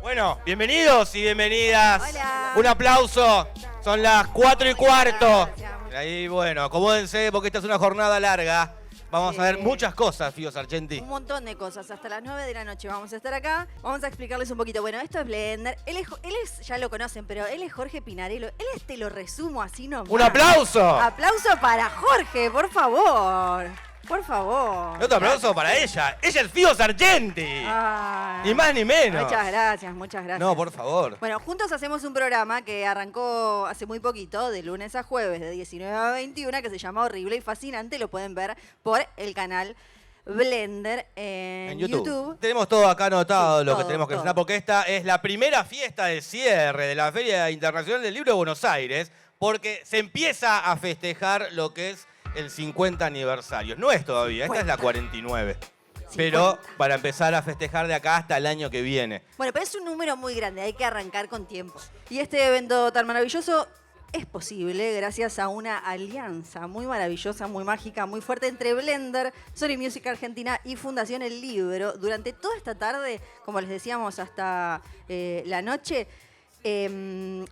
Bueno, bienvenidos y bienvenidas. Hola. Un aplauso. Son las 4:15. Gracias. Ahí, bueno, acomódense porque esta es una jornada larga. Vamos a ver Sí. muchas cosas, Fío Sargenti. Un montón de cosas. Hasta las 9 de la noche vamos a estar acá. Vamos a explicarles un poquito. Bueno, esto es Blender. Él es, ya lo conocen, pero él es Jorge Pinarello. Te lo resumo así nomás. ¡Un aplauso! Aplauso para Jorge, por favor. Por favor. Otro aplauso para ella. Ella es Fío Sargenti. Ay. Ni más ni menos. Muchas gracias, muchas gracias. No, por favor. Bueno, juntos hacemos un programa que arrancó hace muy poquito, de lunes a jueves, de 19 a 21, que se llama Horrible y Fascinante. Lo pueden ver por el canal Blender en YouTube. Tenemos todo acá anotado, Sí, lo que todo, tenemos que todo. mencionar, porque esta es la primera fiesta de cierre de la Feria Internacional del Libro de Buenos Aires, porque se empieza a festejar lo que es el 50 aniversario. No es todavía, esta es la 49. Pero para empezar a festejar de acá hasta el año que viene. Bueno, pero es un número muy grande, hay que arrancar con tiempo. Y este evento tan maravilloso es posible gracias a una alianza muy maravillosa, muy mágica, muy fuerte entre Blender, Sony Music Argentina y Fundación El Libro. Durante toda esta tarde, como les decíamos, hasta la noche,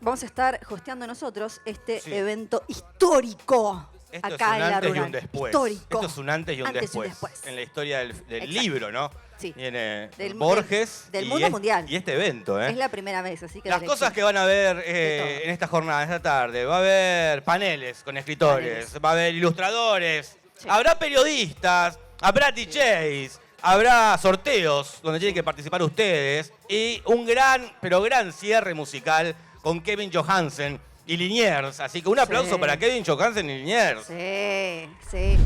vamos a estar hosteando nosotros este evento histórico. Esto Acá es un en la antes y rural. un después. Histórico. Esto es un antes y un después. En la historia del libro, ¿no? Sí. Viene Del- Borges del y mundo mundial. Y este evento, ¿eh? Es la primera vez, así que... Las cosas que van a ver en esta jornada, esta tarde, va a haber paneles con escritores, va a haber ilustradores, Sí. habrá periodistas, habrá DJs, habrá sorteos donde tienen que participar ustedes y un gran, pero gran cierre musical con Kevin Johansen y Liniers. Así que un aplauso Sí. para Kevin Johansen y Liniers. Sí, sí.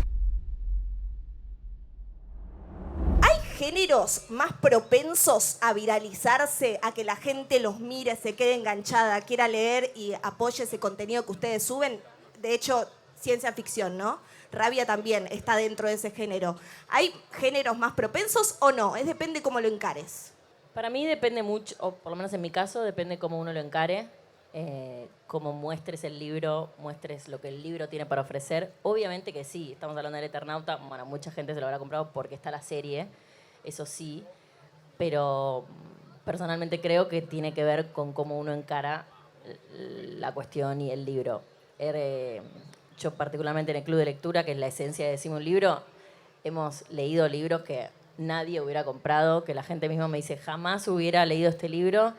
Géneros más propensos a viralizarse, a que la gente los mire, se quede enganchada, quiera leer y apoye ese contenido que ustedes suben. De hecho, ciencia ficción, ¿no? Rabia también está dentro de ese género. ¿Hay géneros más propensos o no? Depende cómo lo encares. Para mí depende mucho, o por lo menos en mi caso, depende cómo uno lo encare, cómo muestres el libro, muestres lo que el libro tiene para ofrecer. Obviamente que sí, estamos hablando del Eternauta, bueno, mucha gente se lo habrá comprado porque está la serie, eso sí, pero personalmente creo que tiene que ver con cómo uno encara la cuestión y el libro. Yo particularmente en el club de lectura, que es la esencia de Decime un Libro, hemos leído libros que nadie hubiera comprado, que la gente misma me dice, jamás hubiera leído este libro.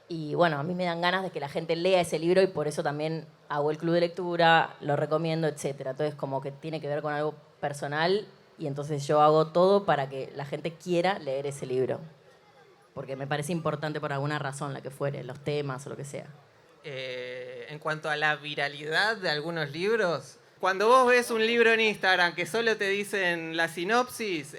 Y bueno, a mí me dan ganas de que la gente lea ese libro y por eso también hago el club de lectura, lo recomiendo, etc. Entonces como que tiene que ver con algo personal y entonces yo hago todo para que la gente quiera leer ese libro. Porque me parece importante por alguna razón, la que fuere, los temas o lo que sea. En cuanto a la viralidad de algunos libros, cuando vos ves un libro en Instagram que solo te dicen la sinopsis,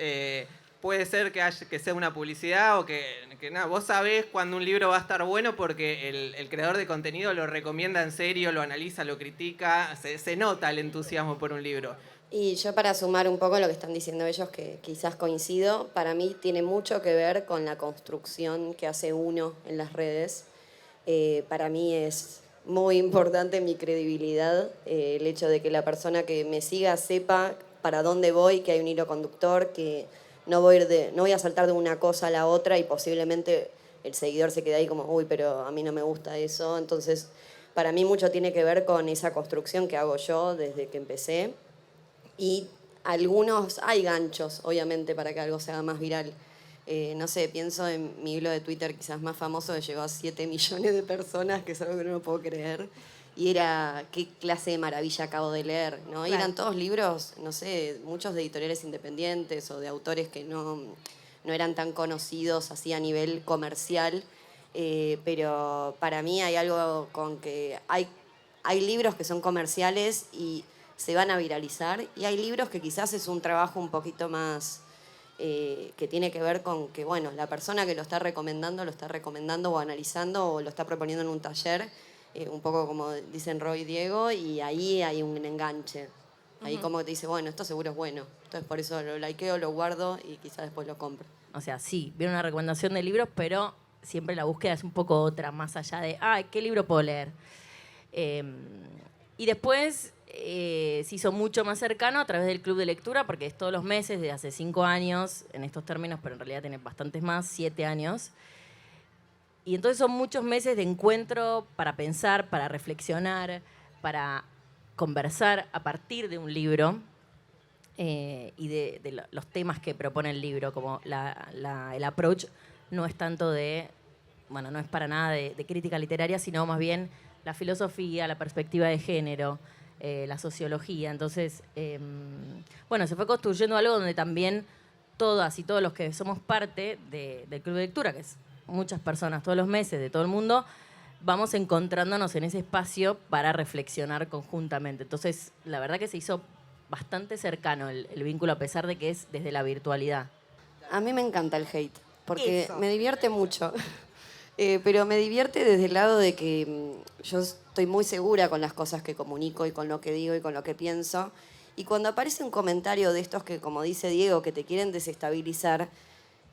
puede ser que sea una publicidad o que nada, vos sabés cuando un libro va a estar bueno porque el creador de contenido lo recomienda en serio, lo analiza, lo critica, se nota el entusiasmo por un libro. Y yo para sumar un poco lo que están diciendo ellos, que quizás coincido, para mí tiene mucho que ver con la construcción que hace uno en las redes. Para mí es muy importante mi credibilidad, el hecho de que la persona que me siga sepa para dónde voy, que hay un hilo conductor, que no voy a saltar de una cosa a la otra y posiblemente el seguidor se quede ahí como, uy, pero a mí no me gusta eso. Entonces, para mí mucho tiene que ver con esa construcción que hago yo desde que empecé. Y hay ganchos, obviamente, para que algo se haga más viral. No sé, pienso en mi hilo de Twitter quizás más famoso, que llegó a 7 millones de personas, que es algo que no puedo creer. Y era, qué clase de maravilla acabo de leer, ¿no? Y eran todos libros, no sé, muchos de editoriales independientes o de autores que no eran tan conocidos así a nivel comercial. Pero para mí hay algo con que hay libros que son comerciales y se van a viralizar, y hay libros que quizás es un trabajo un poquito más que tiene que ver con que, bueno, la persona que lo está recomendando o analizando o lo está proponiendo en un taller, un poco como dicen Roy y Diego, y ahí hay un enganche. Ahí como te dice, bueno, esto seguro es bueno. Entonces por eso lo likeo, lo guardo y quizás después lo compro. O sea, sí, viene una recomendación de libros, pero siempre la búsqueda es un poco otra, más allá de, ay, ¿qué libro puedo leer? Y después, se hizo mucho más cercano a través del club de lectura, porque es todos los meses, de hace 5 años, en estos términos, pero en realidad tiene bastantes más, 7 años. Y entonces son muchos meses de encuentro para pensar, para reflexionar, para conversar a partir de un libro y de los temas que propone el libro, como el approach no es tanto no es para nada de crítica literaria, sino más bien la filosofía, la perspectiva de género, la sociología. Entonces, se fue construyendo algo donde también todas y todos los que somos parte del club de lectura, que es muchas personas todos los meses de todo el mundo, vamos encontrándonos en ese espacio para reflexionar conjuntamente. Entonces, la verdad que se hizo bastante cercano el vínculo, a pesar de que es desde la virtualidad. A mí me encanta el hate, porque Eso. me divierte mucho. Pero me divierte desde el lado de que yo estoy muy segura con las cosas que comunico y con lo que digo y con lo que pienso. Y cuando aparece un comentario de estos que, como dice Diego, que te quieren desestabilizar,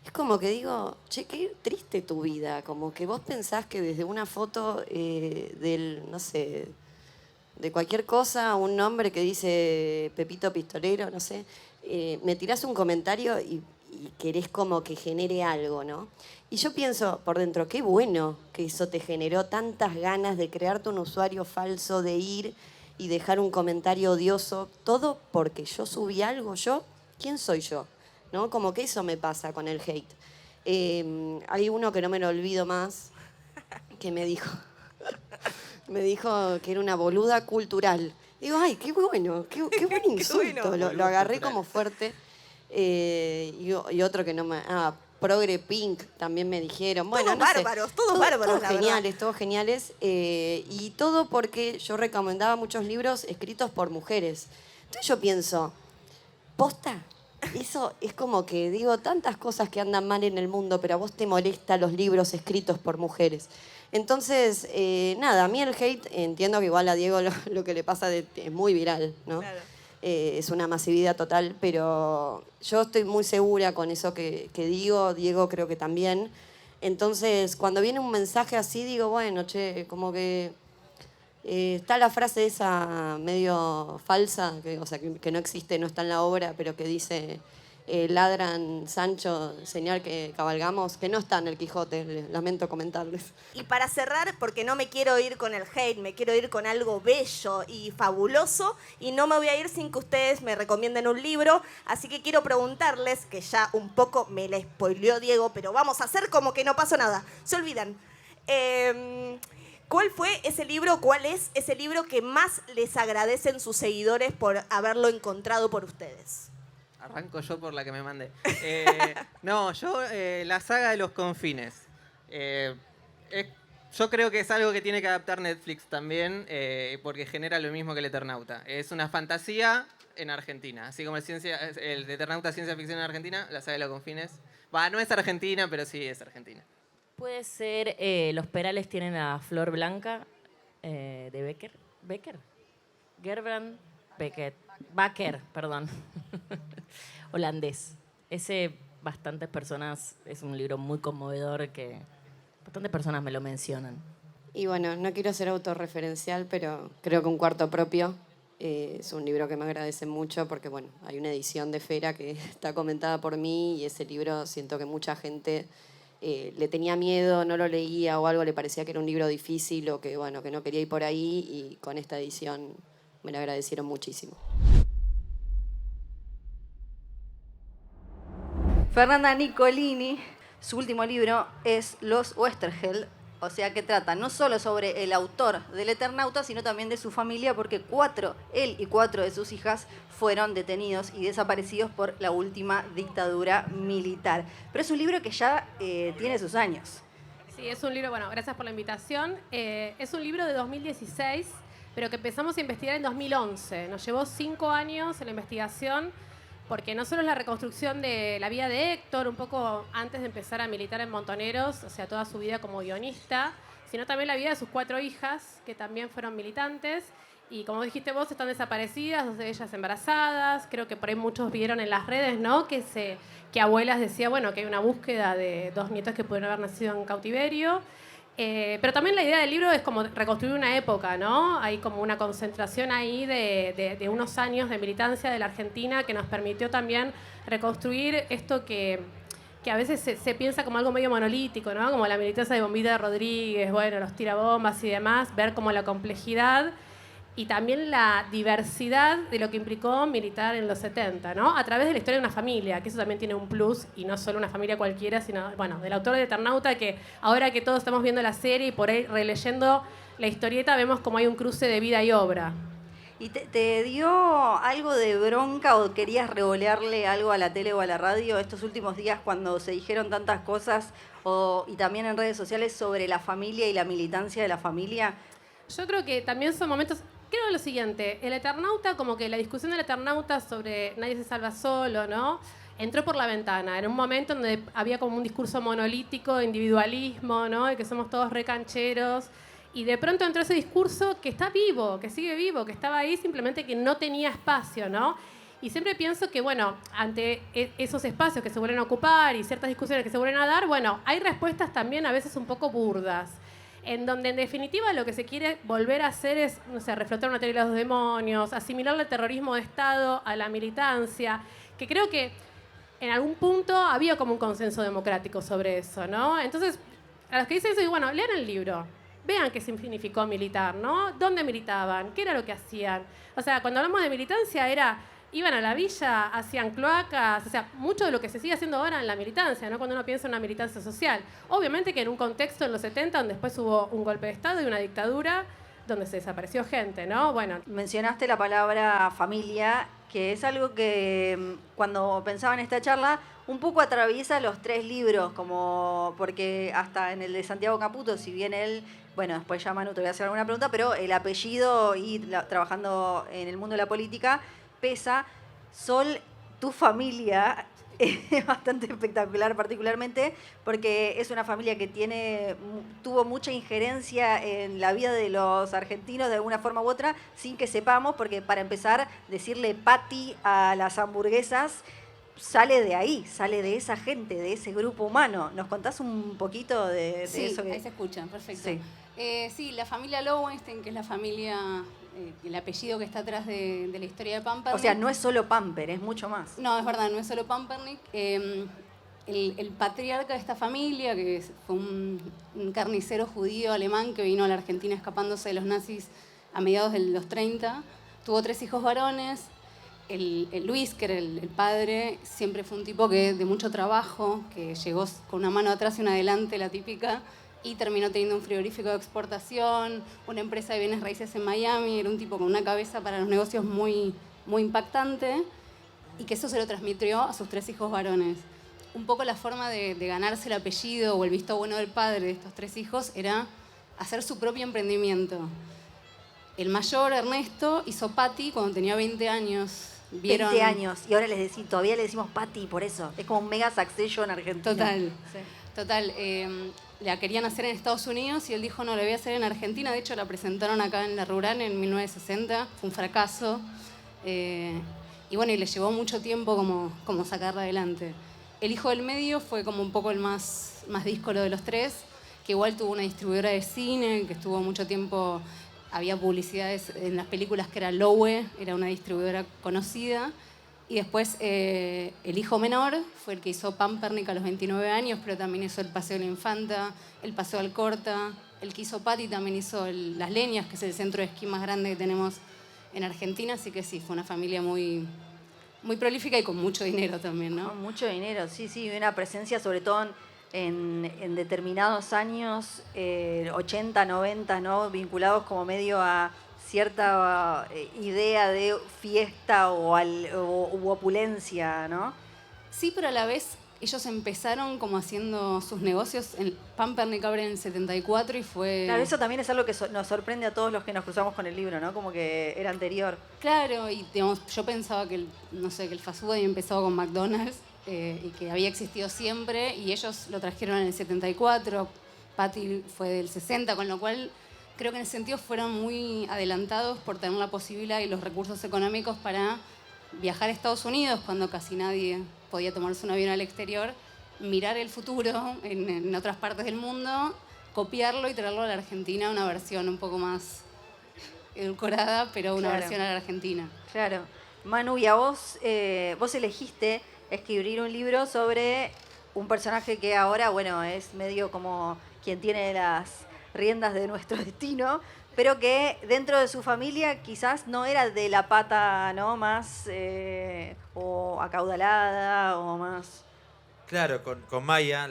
es como que digo, che, qué triste tu vida. Como que vos pensás que desde una foto no sé, de cualquier cosa, un nombre que dice Pepito Pistolero, no sé, me tirás un comentario y querés como que genere algo, ¿no? Y yo pienso por dentro, qué bueno que eso te generó tantas ganas de crearte un usuario falso, de ir y dejar un comentario odioso, todo porque yo subí algo. ¿Quién soy yo? ¿No? Como que eso me pasa con el hate. Hay uno que no me lo olvido más, que me dijo que era una boluda cultural. Digo, ay, qué bueno, qué buen insulto. bueno. Lo agarré como fuerte. Y otro que no me... Progre Pink también me dijeron. Bueno, Todos no sé. bárbaros, todos bárbaros, Todos la verdad. geniales, todos geniales. Y todo porque yo recomendaba muchos libros escritos por mujeres. Entonces yo pienso, ¿posta? Eso es como que digo tantas cosas que andan mal en el mundo, pero a vos te molesta los libros escritos por mujeres. Entonces, nada, a mí el hate, entiendo que igual a Diego lo que le pasa es muy viral, ¿no? Claro. Es una masividad total, pero yo estoy muy segura con eso que digo, Diego creo que también. Entonces, cuando viene un mensaje así, digo, bueno, che, como que está la frase esa medio falsa, que no existe, no está en la obra, pero que dice, ladran Sancho, señal que cabalgamos, que no está en el Quijote, lamento comentarles. Y para cerrar, porque no me quiero ir con el hate, me quiero ir con algo bello y fabuloso, y no me voy a ir sin que ustedes me recomienden un libro, así que quiero preguntarles, que ya un poco me la spoileó Diego, pero vamos a hacer como que no pasó nada. Se olvidan. ¿Cuál fue ese libro, cuál es ese libro que más les agradecen sus seguidores por haberlo encontrado por ustedes? Arranco yo por la que me mandé. La saga de los confines. Yo creo que es algo que tiene que adaptar Netflix también, porque genera lo mismo que el Eternauta. Es una fantasía en Argentina. Así como el Eternauta ciencia ficción en Argentina, la saga de los confines. No es Argentina, pero sí es Argentina. Puede ser Los Perales tienen a Flor Blanca, de Becker. ¿Becker? Gerbrand Becker. Bakker, perdón. Holandés. Ese, bastantes personas, es un libro muy conmovedor que bastantes personas me lo mencionan. Y bueno, no quiero ser autorreferencial, pero creo que Un cuarto propio es un libro que me agradece mucho porque, bueno, hay una edición de Fera que está comentada por mí y ese libro siento que mucha gente le tenía miedo, no lo leía o algo, le parecía que era un libro difícil o que, bueno, que no quería ir por ahí, y con esta edición me lo agradecieron muchísimo. Fernanda Nicolini, su último libro es Los Westergeld, o sea que trata no solo sobre el autor del Eternauta, sino también de su familia, porque él y 4 de sus hijas fueron detenidos y desaparecidos por la última dictadura militar. Pero es un libro que ya tiene sus años. Sí, es un libro, bueno, gracias por la invitación. Es un libro de 2016, pero que empezamos a investigar en 2011. Nos llevó 5 años en la investigación, porque no solo es la reconstrucción de la vida de Héctor, un poco antes de empezar a militar en Montoneros, o sea, toda su vida como guionista, sino también la vida de sus 4 hijas, que también fueron militantes. Y como dijiste vos, están desaparecidas, 2 de ellas embarazadas. Creo que por ahí muchos vieron en las redes, ¿no? Que abuelas decía, bueno, que hay una búsqueda de 2 nietos que pudieron haber nacido en cautiverio. Pero también la idea del libro es como reconstruir una época, ¿no? Hay como una concentración ahí de unos años de militancia de la Argentina que nos permitió también reconstruir esto que a veces se piensa como algo medio monolítico, ¿no? Como la militancia de Bombita Rodríguez, bueno, los tirabombas y demás, ver como la complejidad y también la diversidad de lo que implicó militar en los 70, ¿no? A través de la historia de una familia, que eso también tiene un plus, y no solo una familia cualquiera, sino, bueno, del autor de Eternauta, que ahora que todos estamos viendo la serie y por ahí releyendo la historieta, vemos como hay un cruce de vida y obra. ¿Y te dio algo de bronca o querías revolearle algo a la tele o a la radio estos últimos días cuando se dijeron tantas cosas y también en redes sociales sobre la familia y la militancia de la familia? Yo creo que también son momentos... Creo lo siguiente, el Eternauta, como que la discusión del Eternauta sobre nadie se salva solo, ¿no? Entró por la ventana, en un momento donde había como un discurso monolítico, individualismo, ¿no? De que somos todos recancheros. Y de pronto entró ese discurso que está vivo, que sigue vivo, que estaba ahí, simplemente que no tenía espacio, ¿no? Y siempre pienso que, bueno, ante esos espacios que se vuelven a ocupar y ciertas discusiones que se vuelven a dar, bueno, hay respuestas también a veces un poco burdas, en donde en definitiva lo que se quiere volver a hacer es, no sé, reflotar una teoría de los demonios, asimilarle el terrorismo de Estado a la militancia, que creo que en algún punto había como un consenso democrático sobre eso, ¿no? Entonces, a los que dicen eso, bueno, lean el libro, vean qué significó militar, ¿no? ¿Dónde militaban? ¿Qué era lo que hacían? O sea, cuando hablamos de militancia iban a la villa, hacían cloacas, o sea, mucho de lo que se sigue haciendo ahora en la militancia, ¿no? Cuando uno piensa en una militancia social. Obviamente que en un contexto en los 70, donde después hubo un golpe de Estado y una dictadura, donde se desapareció gente, ¿no? Bueno. Mencionaste la palabra familia, que es algo que cuando pensaba en esta charla, un poco atraviesa los 3 libros, como porque hasta en el de Santiago Caputo, si bien él, bueno, después ya Manu te voy a hacer alguna pregunta, pero el apellido y trabajando en el mundo de la política pesa. Sol, tu familia es bastante espectacular, particularmente porque es una familia que tuvo mucha injerencia en la vida de los argentinos de alguna forma u otra, sin que sepamos, porque para empezar, decirle patty a las hamburguesas sale de ahí, sale de esa gente, de ese grupo humano. ¿Nos contás un poquito de eso? Sí, ahí se escuchan, perfecto. Sí. Sí, la familia Lowenstein, que es la familia, el apellido que está atrás de la historia de Pampernick. O sea, no es solo Pamper, es mucho más. No, es verdad, no es solo Pampernick. El patriarca de esta familia, que fue un carnicero judío alemán que vino a la Argentina escapándose de los nazis a mediados de los 30, tuvo 3 hijos varones. El Luis, que era el padre, siempre fue un tipo de mucho trabajo, que llegó con una mano atrás y una adelante, la típica, y terminó teniendo un frigorífico de exportación, una empresa de bienes raíces en Miami. Era un tipo con una cabeza para los negocios muy, muy impactante, y que eso se lo transmitió a sus 3 hijos varones. Un poco la forma de ganarse el apellido o el visto bueno del padre de estos 3 hijos era hacer su propio emprendimiento. El mayor, Ernesto, hizo Patty cuando tenía 20 años. 20 años, y ahora todavía le decimos Patty, por eso. Es como un mega Succession argentino. Total, sí. Total. La querían hacer en Estados Unidos y él dijo, no, la voy a hacer en Argentina. De hecho, la presentaron acá en La Rural en 1960. Fue un fracaso. Y bueno, y le llevó mucho tiempo como sacarla adelante. El hijo del medio fue como un poco el más díscolo de los 3, que igual tuvo una distribuidora de cine, que estuvo mucho tiempo... Había publicidades en las películas que era Lowe, era una distribuidora conocida. Y después el hijo menor fue el que hizo Pampernick a los 29 años, pero también hizo el Paseo de la Infanta, el Paseo Alcorta. El que hizo Patty también hizo Las Leñas, que es el centro de esquí más grande que tenemos en Argentina. Así que sí, fue una familia muy, muy prolífica y con mucho dinero también, ¿no? Con mucho dinero, sí, y una presencia sobre todo en determinados años, 80, 90, ¿no? Vinculados como medio a cierta idea de fiesta u opulencia, ¿no? Sí, pero a la vez ellos empezaron como haciendo sus negocios. Pampernick abre en el 74 y fue... Claro, eso también es algo que nos sorprende a todos los que nos cruzamos con el libro, ¿no? Como que era anterior. Claro, y digamos, yo pensaba que el fast food había empezado con McDonald's y que había existido siempre, y ellos lo trajeron en el 74, Patty fue del 60, con lo cual creo que en ese sentido fueron muy adelantados por tener la posibilidad y los recursos económicos para viajar a Estados Unidos cuando casi nadie podía tomarse un avión al exterior, mirar el futuro en otras partes del mundo, copiarlo y traerlo a la Argentina, una versión un poco más edulcorada, pero una Claro. versión a la Argentina. Claro. Manu, y a vos, vos elegiste escribir un libro sobre un personaje que ahora, bueno, es medio como quien tiene las riendas de nuestro destino, pero que dentro de su familia quizás no era de la pata, ¿no? Más o acaudalada o más Claro, con Maya,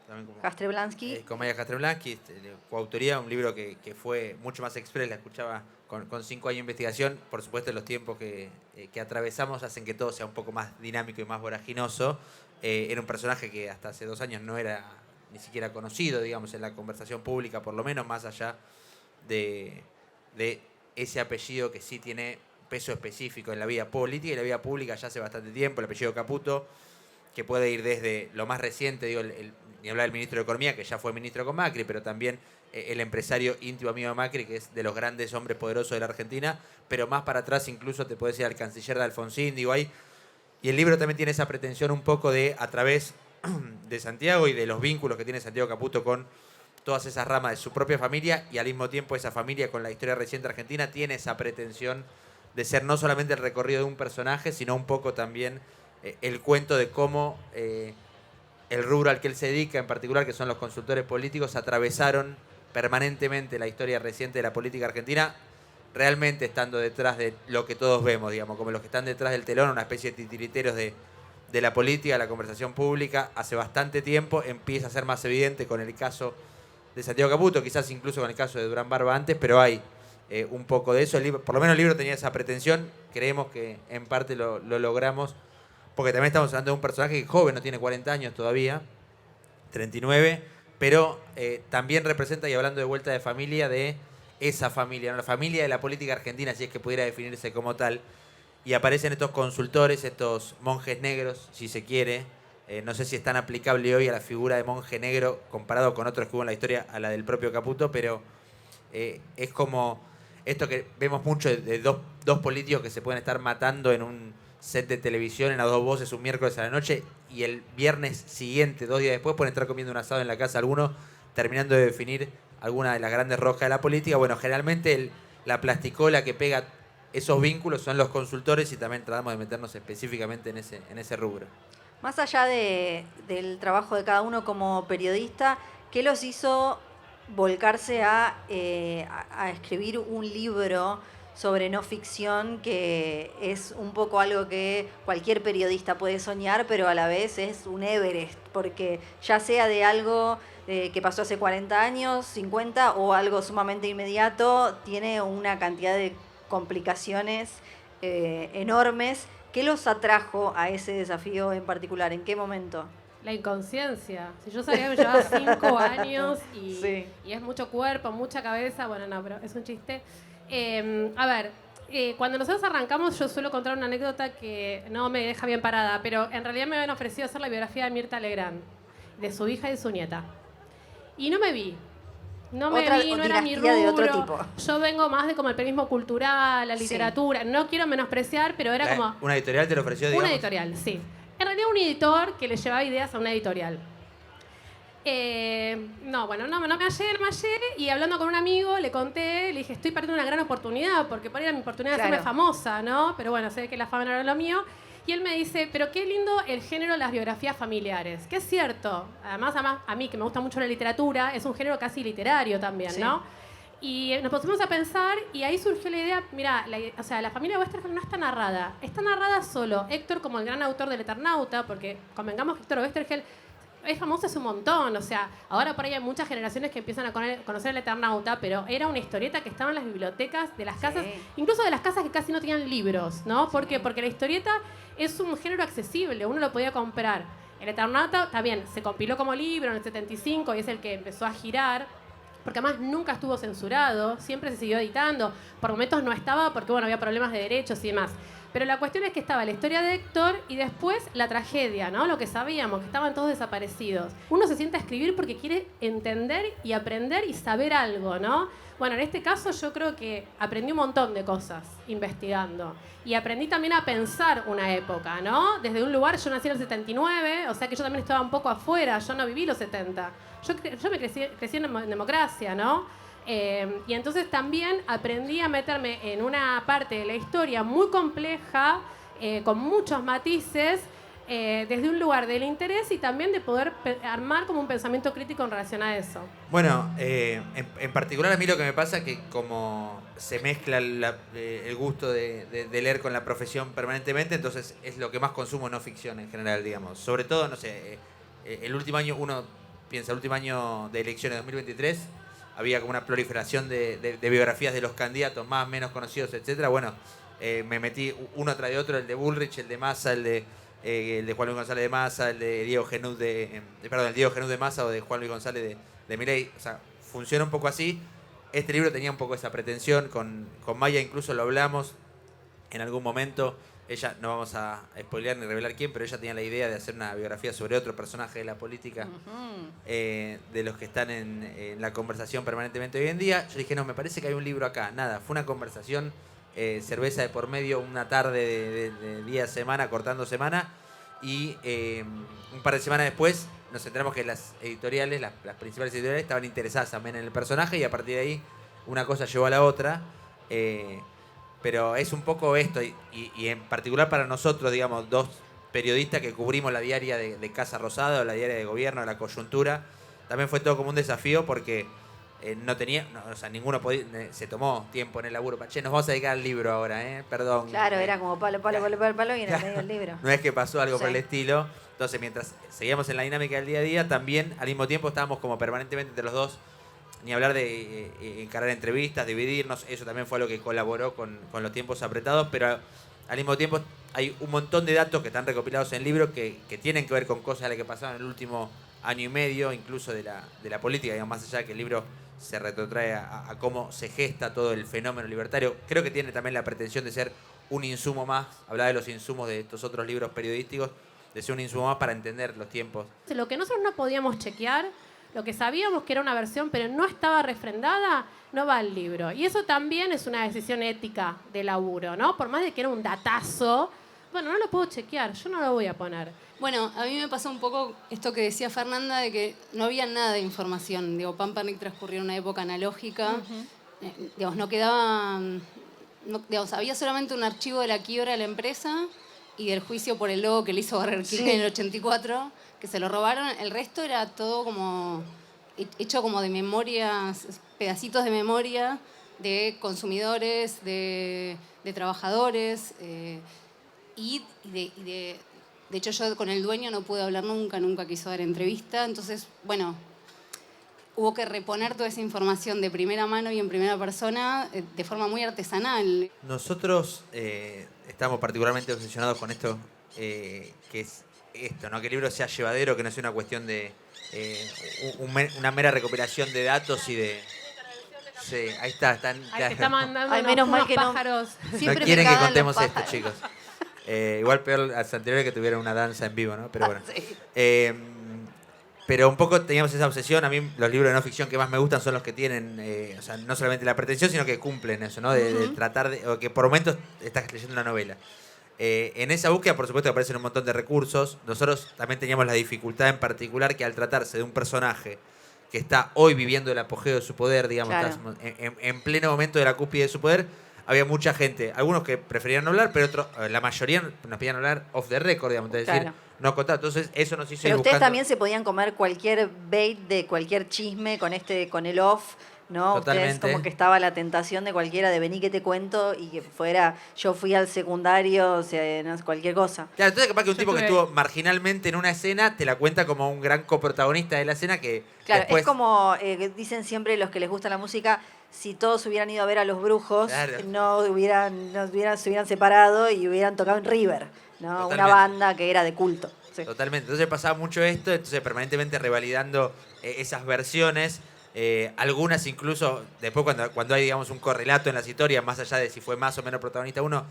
también como, Castreblansky. con Maya Castreblansky, de coautoría, un libro que fue mucho más express, la escuchaba con 5 años de investigación. Por supuesto, los tiempos que atravesamos hacen que todo sea un poco más dinámico y más voraginoso. Era un personaje que hasta hace 2 años no era ni siquiera conocido, digamos, en la conversación pública, por lo menos, más allá de ese apellido que sí tiene peso específico en la vida política y la vida pública ya hace bastante tiempo, el apellido Caputo, que puede ir desde lo más reciente, digo, ni hablar del ministro de Economía, que ya fue ministro con Macri, pero también el empresario íntimo amigo de Macri, que es de los grandes hombres poderosos de la Argentina, pero más para atrás incluso te puede decir al canciller de Alfonsín, digo, ahí. Y el libro también tiene esa pretensión un poco de, a través de Santiago y de los vínculos que tiene Santiago Caputo con todas esas ramas de su propia familia, y al mismo tiempo esa familia con la historia reciente argentina tiene esa pretensión de ser no solamente el recorrido de un personaje, sino un poco también el cuento de cómo el rubro al que él se dedica, en particular, que son los consultores políticos, atravesaron permanentemente la historia reciente de la política argentina, realmente estando detrás de lo que todos vemos, digamos, como los que están detrás del telón, una especie de titiriteros de la política, de la conversación pública. Hace bastante tiempo empieza a ser más evidente con el caso de Santiago Caputo, quizás incluso con el caso de Durán Barba antes, pero hay un poco de eso. El libro, por lo menos el libro tenía esa pretensión, creemos que en parte lo logramos, porque también estamos hablando de un personaje que es joven, no tiene 40 años todavía, 39, pero también representa, y hablando de vuelta de familia, de esa familia, ¿no? La familia de la política argentina, si es que pudiera definirse como tal, y aparecen estos consultores, estos monjes negros, si se quiere. No sé si es tan aplicable hoy a la figura de monje negro comparado con otros que hubo en la historia, a la del propio Caputo, pero es como esto que vemos mucho de dos políticos que se pueden estar matando en un set de televisión en a 2 voces un miércoles a la noche, y el viernes siguiente, 2 días después, pueden estar comiendo un asado en la casa algunos, terminando de definir alguna de las grandes roscas de la política. Bueno, generalmente la plasticola que pega esos vínculos son los consultores, y también tratamos de meternos específicamente en ese rubro. Más allá del trabajo de cada uno como periodista, ¿qué los hizo volcarse a escribir un libro sobre no ficción, que es un poco algo que cualquier periodista puede soñar, pero a la vez es un Everest, porque ya sea de algo que pasó hace 40 años, 50, o algo sumamente inmediato, tiene una cantidad de complicaciones enormes? ¿Qué los atrajo a ese desafío en particular? ¿En qué momento? La inconsciencia. Si yo sabía que me llevaba 5 años y es mucho cuerpo, mucha cabeza, bueno, no, pero es un chiste. Cuando nosotros arrancamos, yo suelo contar una anécdota que no me deja bien parada, pero en realidad me habían ofrecido hacer la biografía de Mirta Legrand, de su hija y de su nieta. Y no me vi. No me vi, no era mi rubro. De otro tipo. Yo vengo más de como el periodismo cultural, la literatura. No quiero menospreciar, pero era como... ¿Una editorial te lo ofreció, digamos? Una editorial, sí. En realidad un editor que le llevaba ideas a una editorial. No me hallé, y hablando con un amigo le conté, le dije, estoy perdiendo una gran oportunidad, porque por ahí era mi oportunidad de hacerme famosa, ¿no? Pero bueno, sé que la fama no era lo mío. Y él me dice, pero qué lindo el género de las biografías familiares, que es cierto. Además, a mí, que me gusta mucho la literatura, es un género casi literario también, ¿no? Y nos pusimos a pensar, y ahí surgió la idea, mira, la familia Westergel no está narrada. Está narrada solo Héctor como el gran autor del Eternauta, porque convengamos que Héctor Westergel es famoso hace un montón. O sea, ahora por ahí hay muchas generaciones que empiezan a conocer el Eternauta, pero era una historieta que estaba en las bibliotecas de las casas, incluso de las casas que casi no tenían libros, ¿no? ¿Por qué? Porque la historieta es un género accesible, uno lo podía comprar. El Eternauta, está bien, se compiló como libro en el 75 y es el que empezó a girar, porque además nunca estuvo censurado, siempre se siguió editando. Por momentos no estaba porque, bueno, había problemas de derechos y demás. Pero la cuestión es que estaba la historia de Héctor y después la tragedia, ¿no? Lo que sabíamos, que estaban todos desaparecidos. Uno se sienta a escribir porque quiere entender y aprender y saber algo, ¿no? Bueno, en este caso yo creo que aprendí un montón de cosas investigando. Y aprendí también a pensar una época, ¿no? Desde un lugar, yo nací en el 79, o sea que yo también estaba un poco afuera, yo no viví los 70. Yo me crecí en democracia, ¿no? Y entonces también aprendí a meterme en una parte de la historia muy compleja, con muchos matices, desde un lugar del interés y también de poder armar como un pensamiento crítico en relación a eso. Bueno, en particular a mí lo que me pasa es que como se mezcla el gusto de leer con la profesión permanentemente, entonces es lo que más consumo no ficción en general, digamos. Sobre todo, no sé, el último año, uno piensa, el último año de elecciones 2023, había como una proliferación de biografías de los candidatos más, menos conocidos, etcétera. Bueno, me metí uno tras de otro, el de Bullrich, el de Massa, el de Juan Luis González de Massa, el de Diego Genud el Diego Genud de Massa o de Juan Luis González de Milei. O sea, funciona un poco así. Este libro tenía un poco esa pretensión. Con Maya incluso lo hablamos en algún momento. Ella, no vamos a spoilear ni revelar quién, pero ella tenía la idea de hacer una biografía sobre otro personaje de la política, de los que están en la conversación permanentemente hoy en día. Yo dije, no, me parece que hay un libro acá. Nada, fue una conversación, cerveza de por medio, una tarde de día, semana, cortando semana, y un par de semanas después nos enteramos que las editoriales, las principales editoriales, estaban interesadas también en el personaje, y a partir de ahí una cosa llevó a la otra. Pero es un poco esto, y en particular para nosotros, digamos, dos periodistas que cubrimos la diaria de Casa Rosada o la diaria de gobierno, la coyuntura, también fue todo como un desafío porque ninguno se tomó tiempo en el laburo. Che, nos vamos a dedicar al libro ahora, perdón. Claro, era como palo y en el medio del libro. No es que pasó algo por el Sí. estilo. Entonces, mientras seguíamos en la dinámica del día a día, también al mismo tiempo estábamos como permanentemente entre los dos. Ni hablar de encarar entrevistas, dividirnos, eso también fue lo que colaboró con los tiempos apretados, pero al mismo tiempo hay un montón de datos que están recopilados en el libro que tienen que ver con cosas de las que pasaron en el último año y medio, incluso de la política, digamos, más allá de que el libro se retrotrae a cómo se gesta todo el fenómeno libertario. Creo que tiene también la pretensión de ser un insumo más, hablaba de los insumos de estos otros libros periodísticos, de ser un insumo más para entender los tiempos. Lo que nosotros no podíamos chequear, lo que sabíamos que era una versión pero no estaba refrendada, no va al libro. Y eso también es una decisión ética de laburo, ¿no? Por más de que era un datazo, bueno, no lo puedo chequear, yo no lo voy a poner. Bueno, a mí me pasó un poco esto que decía Fernanda, de que no había nada de información. Digo, Pampernick transcurrió en una época analógica. Digamos, no quedaba... digamos, había solamente un archivo de la quiebra de la empresa y del juicio por el logo que le hizo Burger King en el 84, que se lo robaron. El resto era todo como hecho como de memorias, pedacitos de memoria de consumidores, de trabajadores, y de hecho yo con el dueño no pude hablar nunca quiso dar entrevista. Entonces, bueno, hubo que reponer toda esa información de primera mano y en primera persona de forma muy artesanal. Nosotros estamos particularmente obsesionados con esto, que es esto, ¿no? Que el libro sea llevadero, que no sea una cuestión de una mera recopilación de datos y de... Sí, ahí está. Ahí te está mandando Ay, menos mal unos que no. pájaros. No quieren que contemos esto, chicos. Igual peor a los anteriores que tuvieron una danza en vivo, ¿no? Pero bueno. Sí. Pero un poco teníamos esa obsesión. A mí los libros de no ficción que más me gustan son los que tienen, o sea, no solamente la pretensión, sino que cumplen eso, ¿no? De tratar de... O que por momentos estás leyendo una novela. En esa búsqueda, por supuesto, aparecen un montón de recursos. Nosotros también teníamos la dificultad en particular que al tratarse de un personaje que está hoy viviendo el apogeo de su poder, digamos, Claro. está en pleno momento de la cúspide de su poder, había mucha gente, algunos que preferían no hablar, pero otros, la mayoría nos pedían hablar off the record, digamos, es decir, Claro. no contar. Entonces, eso nos hizo ir Pero ustedes buscando... también se podían comer cualquier bait de cualquier chisme con el off, ¿no? Totalmente. Ustedes como que estaba la tentación de cualquiera de vení que te cuento y que fuera yo fui al secundario, o sea, no sé, cualquier cosa. Claro, entonces capaz que un Yo tipo que estuve- estuvo marginalmente en una escena te la cuenta como un gran coprotagonista de la escena que Claro, después... es como dicen siempre los que les gusta la música, si todos hubieran ido a ver a los Brujos, Claro. se hubieran separado y hubieran tocado en River, ¿no? Totalmente. Una banda que era de culto. Sí. Totalmente. Entonces pasaba mucho esto, entonces permanentemente revalidando esas versiones. Algunas incluso, después cuando hay, digamos, un correlato en las historias, más allá de si fue más o menos protagonista uno,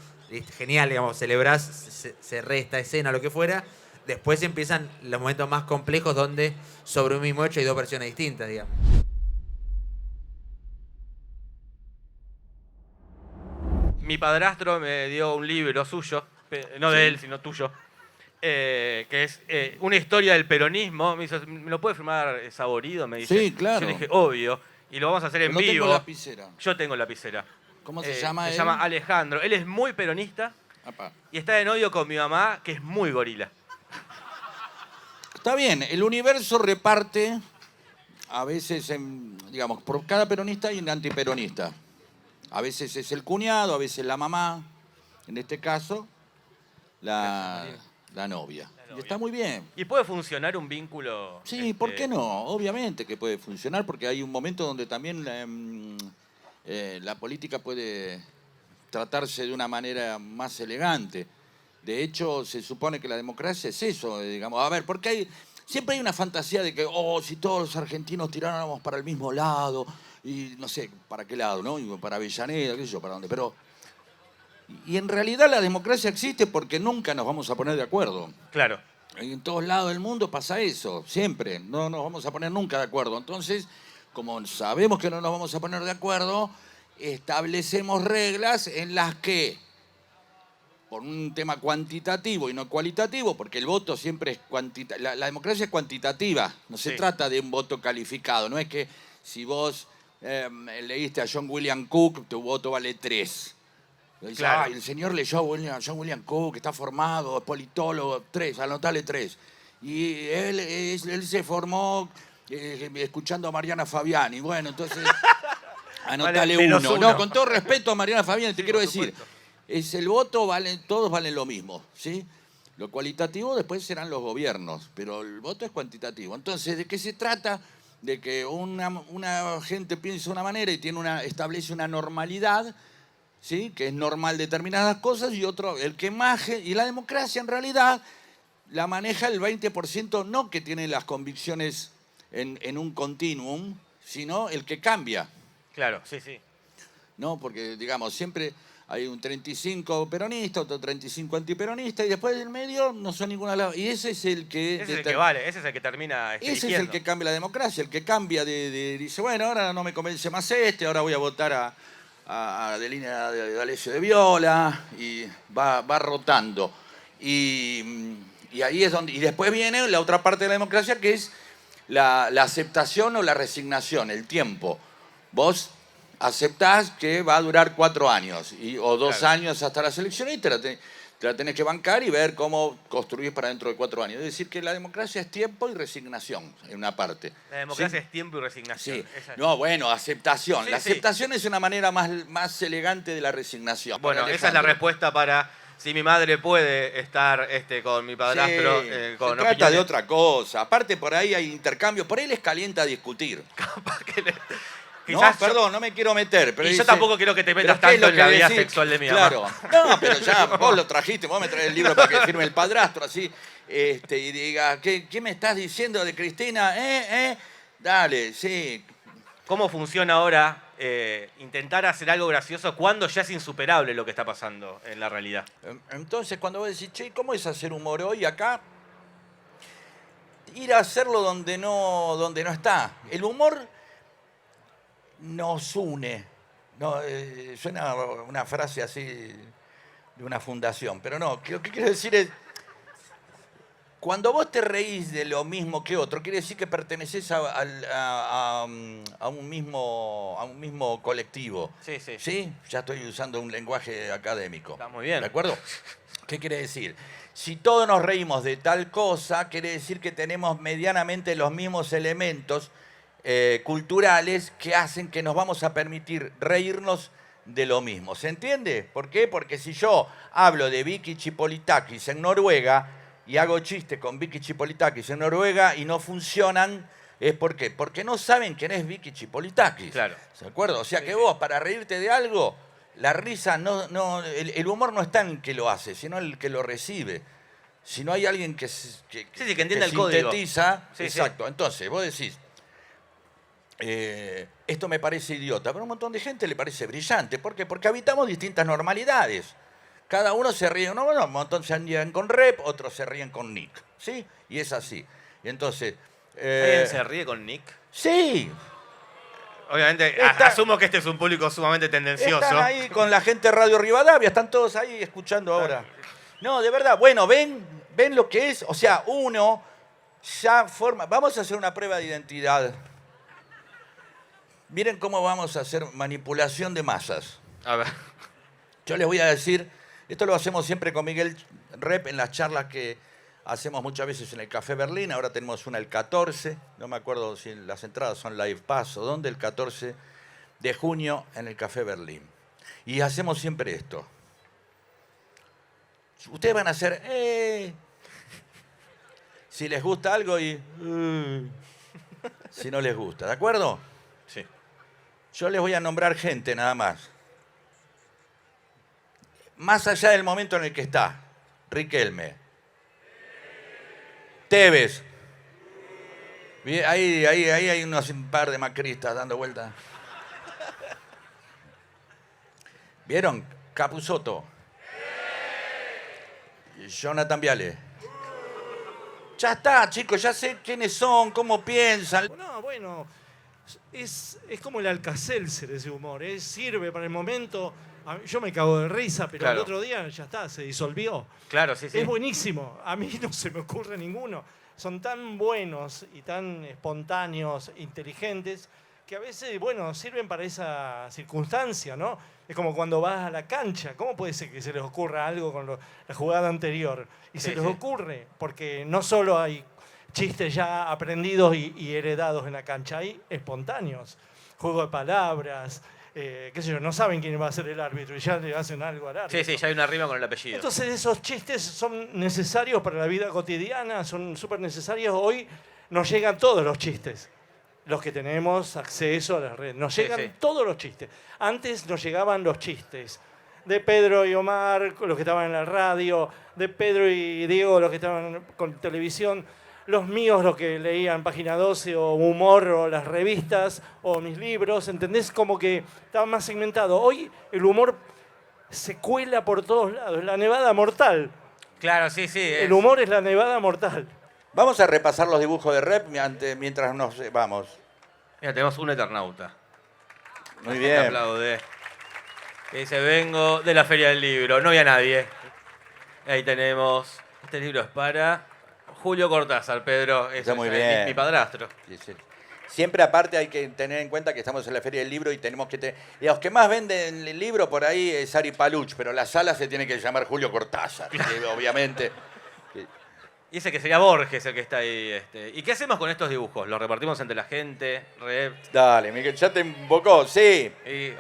genial, digamos, celebrás, se esta escena, lo que fuera. Después empiezan los momentos más complejos donde sobre un mismo hecho hay dos versiones distintas, digamos. Mi padrastro me dio un libro suyo, no de él, sino tuyo, que es una historia del peronismo. Me dice, ¿me lo puede firmar Saborido? Me dice. Sí, claro. Yo le dije, obvio. Y lo vamos a hacer en No vivo. tengo lapicera. Yo tengo lapicera. ¿Cómo se llama él? Se llama Alejandro. Él es muy peronista Apa. y está de novio con mi mamá, que es muy gorila. Está bien, el universo reparte, a veces, digamos, por cada peronista hay un antiperonista. A veces es el cuñado, a veces la mamá, en este caso, la novia. Y está muy bien. ¿Y puede funcionar un vínculo? Sí, ¿por qué no? Obviamente que puede funcionar, porque hay un momento donde también la política puede tratarse de una manera más elegante. De hecho, se supone que la democracia es eso, digamos. A ver, porque siempre hay una fantasía de que, si todos los argentinos tiráramos para el mismo lado, y no sé, ¿para qué lado, no? Y para Avellaneda, qué sé yo, para dónde. Pero, y en realidad la democracia existe porque nunca nos vamos a poner de acuerdo. Claro. Y en todos lados del mundo pasa eso, siempre. No nos vamos a poner nunca de acuerdo. Entonces, como sabemos que no nos vamos a poner de acuerdo, establecemos reglas en las que, por un tema cuantitativo y no cualitativo, porque el voto siempre es cuantitativo. La democracia es cuantitativa, no se trata de un voto calificado. No es que si vos leíste a John William Cook, tu voto vale 3. Dice, Claro. el señor leyó a John William Cook, está formado, es politólogo, 3, anotale 3. Y él se formó escuchando a Mariana Fabiani. Bueno, entonces, anotale Vale, 1. -1. No, con todo respeto a Mariana Fabiani, te quiero por decir. supuesto. Es el voto, todos valen lo mismo, ¿sí? Lo cualitativo después serán los gobiernos, pero el voto es cuantitativo. Entonces, ¿de qué se trata? De que una gente piensa de una manera y establece una normalidad, ¿sí? Que es normal determinadas cosas, y otro, el que más... Y la democracia en realidad la maneja el 20%, no que tiene las convicciones en un continuum, sino el que cambia. Claro, sí, sí. ¿No? Porque, digamos, siempre hay un 35 peronista, otro 35 antiperonista, y después del medio no son ninguna de las... Y ese es el que... Ese es el que vale, ese es el que termina Ese es el eligiendo. que cambia la democracia, el que cambia dice, bueno, ahora no me convence más ahora voy a votar a de línea de Alessio de Viola, y va rotando. Y ahí es donde... Y después viene la otra parte de la democracia, que es la aceptación o la resignación, el tiempo. Vos aceptás que va a durar 4 años o 2 años hasta las elecciones, y te la tenés que bancar y ver cómo construir para dentro de 4 años. Es decir, que la democracia es tiempo y resignación, en una parte. La democracia ¿sí? es tiempo y resignación. Sí. Esa es. No, bueno, aceptación. Sí, la sí. aceptación es una manera más elegante de la resignación. Bueno, Para esa es la Alejandro. respuesta para si mi madre puede estar con mi padrastro. Sí, Con se trata opiniones. de otra cosa. Aparte, por ahí hay intercambio. Por ahí les calienta a discutir. No, Quizás perdón, no me quiero meter. Pero Y yo dice, tampoco quiero que te metas ¿pero qué es tanto lo en la que vida decís? sexual de mi Claro. mamá. No, pero ya vos lo trajiste, vos me traes el libro para que firme el padrastro, así, y diga, ¿qué me estás diciendo de Cristina? Dale, sí. ¿Cómo funciona ahora intentar hacer algo gracioso cuando ya es insuperable lo que está pasando en la realidad? Entonces, cuando vos decís, che, ¿cómo es hacer humor hoy acá? Ir a hacerlo donde no está. El humor nos une. No, suena una frase así de una fundación, pero no, lo que quiero decir es, cuando vos te reís de lo mismo que otro, quiere decir que perteneces a un mismo colectivo. Sí, sí. ¿Sí? Ya estoy usando un lenguaje académico. Está muy bien. ¿De acuerdo? ¿Qué quiere decir? Si todos nos reímos de tal cosa, quiere decir que tenemos medianamente los mismos elementos culturales que hacen que nos vamos a permitir reírnos de lo mismo. ¿Se entiende? ¿Por qué? Porque si yo hablo de Vicky Chipolitakis en Noruega y hago chistes con Vicky Chipolitakis en Noruega y no funcionan, ¿es por qué? Porque no saben quién es Vicky Chipolitakis. Claro. ¿De acuerdo? O sea que vos, para reírte de algo, la risa el humor no está en el que lo hace, sino en el que lo recibe. Si no hay alguien que entienda el código. sintetiza, Sí, sí. exacto. Entonces, vos decís, esto me parece idiota, pero a un montón de gente le parece brillante. ¿Por qué? Porque habitamos distintas normalidades. Cada uno se ríe, no, bueno, un montón se ríen con Rep, otros se ríen con Nick, ¿sí? Y es así. Y entonces... ¿Alguien se ríe con Nick? Sí. Obviamente, asumo que este es un público sumamente tendencioso. Están ahí con la gente de Radio Rivadavia, están todos ahí escuchando ahora. No, de verdad, bueno, ven lo que es, o sea, uno ya forma... Vamos a hacer una prueba de identidad. Miren cómo vamos a hacer manipulación de masas. A ver. Yo les voy a decir, esto lo hacemos siempre con Miguel Rep en las charlas que hacemos muchas veces en el Café Berlín. Ahora tenemos una el 14, no me acuerdo si las entradas son live pass o dónde, el 14 de junio en el Café Berlín. Y hacemos siempre esto. Ustedes van a hacer, si les gusta algo y si no les gusta, ¿de acuerdo? Sí. Yo les voy a nombrar gente nada más. Más allá del momento en el que está. Riquelme. Tevez. Ahí hay un par de macristas dando vueltas. ¿Vieron? Capusotto. Jonathan Viale. Ya está, chicos, ya sé quiénes son, cómo piensan. No, bueno, es como el Alka-Seltzer ese humor, sirve para el momento. Yo me cago de risa, pero Claro. el otro día ya está, se disolvió. Claro, sí, sí. Es buenísimo, a mí no se me ocurre ninguno. Son tan buenos y tan espontáneos, inteligentes, que a veces, bueno, sirven para esa circunstancia, ¿no? Es como cuando vas a la cancha, ¿cómo puede ser que se les ocurra algo con la jugada anterior? Y se les ocurre, porque no solo hay chistes ya aprendidos y heredados en la cancha, hay espontáneos, juego de palabras, qué sé yo, no saben quién va a ser el árbitro y ya le hacen algo al árbitro. Sí, sí, ya hay una rima con el apellido. Entonces esos chistes son necesarios para la vida cotidiana, son súper necesarios. Hoy nos llegan todos los chistes, los que tenemos acceso a las redes. Nos llegan todos los chistes. Antes nos llegaban los chistes de Pedro y Omar, los que estaban en la radio, de Pedro y Diego, los que estaban con televisión, los míos, los que leían Página 12 o Humor o las revistas o mis libros, ¿entendés? Como que estaba más segmentado. Hoy el humor se cuela por todos lados, la nevada mortal. Claro, sí, sí. El humor es la nevada mortal. Vamos a repasar los dibujos de Rep mientras nos vamos. Mira, tenemos un eternauta. Muy Te bien. aplaude. Que dice, vengo de la Feria del Libro. No había nadie. Ahí tenemos. Este libro es para Julio Cortázar, Pedro. Está muy bien. Mi padrastro. Sí, sí. Siempre aparte hay que tener en cuenta que estamos en la Feria del Libro y tenemos que tener... Y los que más venden el libro por ahí es Ari Paluch, pero la sala se tiene que llamar Julio Cortázar, obviamente. Y ese que sería Borges el que está ahí. ¿Y qué hacemos con estos dibujos? ¿Los repartimos entre la gente? Dale, Miguel, ya te invocó, sí.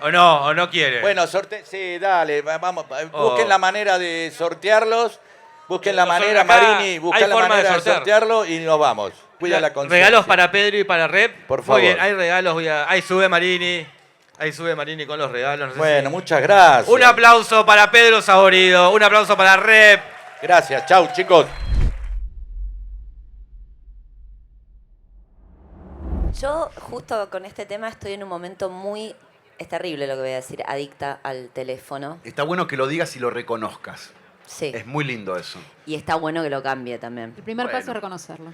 ¿O no quiere? Bueno, sí, dale, vamos. Busquen la manera de sortearlos. Busquen la manera, Marini, busquen la manera de sortearlo y nos vamos. Cuida la conciencia. Regalos para Pedro y para Rep. Por favor. Muy bien, hay regalos. Ahí sube Marini. Ahí sube Marini con los regalos. No sé Bueno, muchas gracias. Un aplauso para Pedro Saborido. Un aplauso para Rep. Gracias, chau, chicos. Yo justo con este tema estoy en un momento muy, es terrible lo que voy a decir, adicta al teléfono. Está bueno que lo digas y lo reconozcas. Sí. Es muy lindo eso. Y está bueno que lo cambie también. El primer paso es reconocerlo.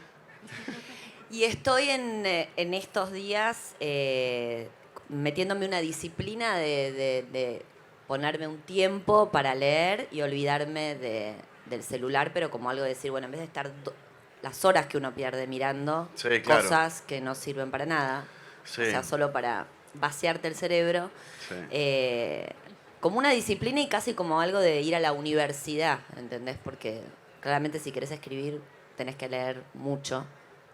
Y estoy en estos días metiéndome una disciplina de ponerme un tiempo para leer y olvidarme del celular, pero como algo de decir, bueno, en vez de estar las horas que uno pierde mirando Sí, claro. cosas que no sirven para nada, Sí. o sea, solo para vaciarte el cerebro, como una disciplina y casi como algo de ir a la universidad, ¿entendés? Porque claramente si querés escribir tenés que leer mucho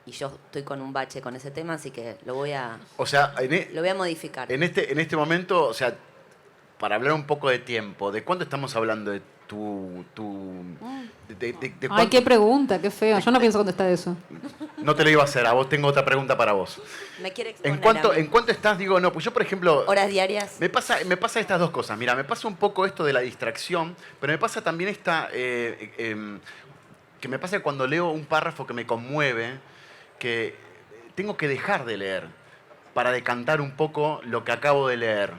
y yo estoy con un bache con ese tema, así que lo voy a, O sea, lo voy a modificar. en este momento, o sea, para hablar un poco de tiempo, ¿de cuánto estamos hablando de de Ay, qué pregunta, qué feo. Yo no pienso contestar eso. No te lo iba a hacer, a vos tengo otra pregunta para vos. Me quiere exponer ¿En cuánto estás? Digo, no, pues yo, por ejemplo... horas diarias. Me pasa estas dos cosas. Mira, me pasa un poco esto de la distracción, pero me pasa también que me pasa cuando leo un párrafo que me conmueve, que tengo que dejar de leer. para decantar un poco lo que acabo de leer?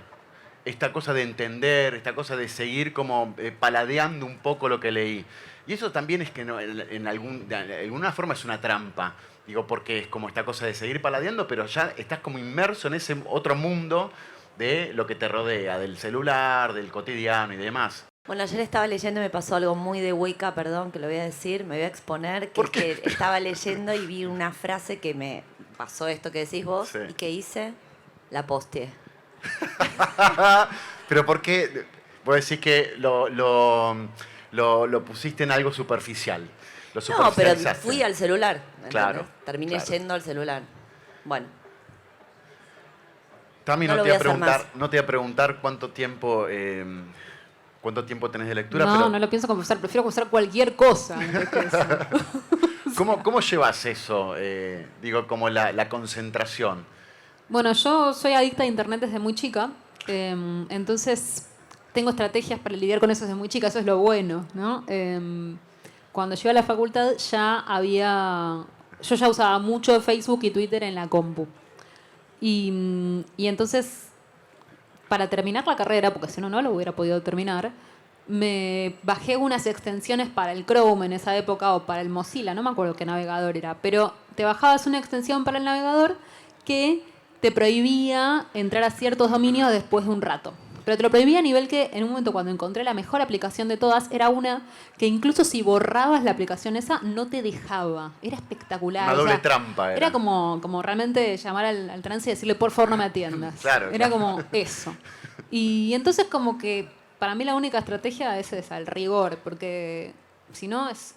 Esta cosa de entender, esta cosa de seguir como paladeando un poco lo que leí. Y eso también es que de alguna forma es una trampa. Digo, porque es como esta cosa de seguir paladeando, pero ya estás como inmerso en ese otro mundo de lo que te rodea, del celular, del cotidiano y demás. Bueno, ayer estaba leyendo y me pasó algo muy de Wicca, perdón, que lo voy a decir, me voy a exponer, que es que estaba leyendo y vi una frase que me pasó esto que decís vos, y que hice, la posteé. Pero ¿por qué? Vos decís que lo pusiste en algo superficial. No, pero fui al celular. ¿entendés? Claro. Terminé yendo al celular. Bueno. Tami, No no lo te voy voy a hacer a preguntar cuánto tiempo tenés de lectura. No, pero no lo pienso confesar. Prefiero confesar cualquier cosa antes que eso. ¿Cómo llevas eso? Digo, como la concentración. Bueno, yo soy adicta a internet desde muy chica. Entonces, tengo estrategias para lidiar con eso desde muy chica. Eso es lo bueno, ¿no? Cuando llegué a la facultad yo ya usaba mucho Facebook y Twitter en la compu. Y entonces, para terminar la carrera, porque si no, no lo hubiera podido terminar, me bajé unas extensiones para el Chrome en esa época o para el Mozilla, no me acuerdo qué navegador era, pero te bajabas una extensión para el navegador que te prohibía entrar a ciertos dominios después de un rato. Pero te lo prohibía a nivel que en un momento cuando encontré la mejor aplicación de todas, era una que incluso si borrabas la aplicación esa, no te dejaba. Era espectacular. Una doble trampa. Era como realmente llamar al trance y decirle, por favor, no me atiendas. Claro, Era como eso. Y entonces como que para mí la única estrategia es esa, el rigor, porque si no es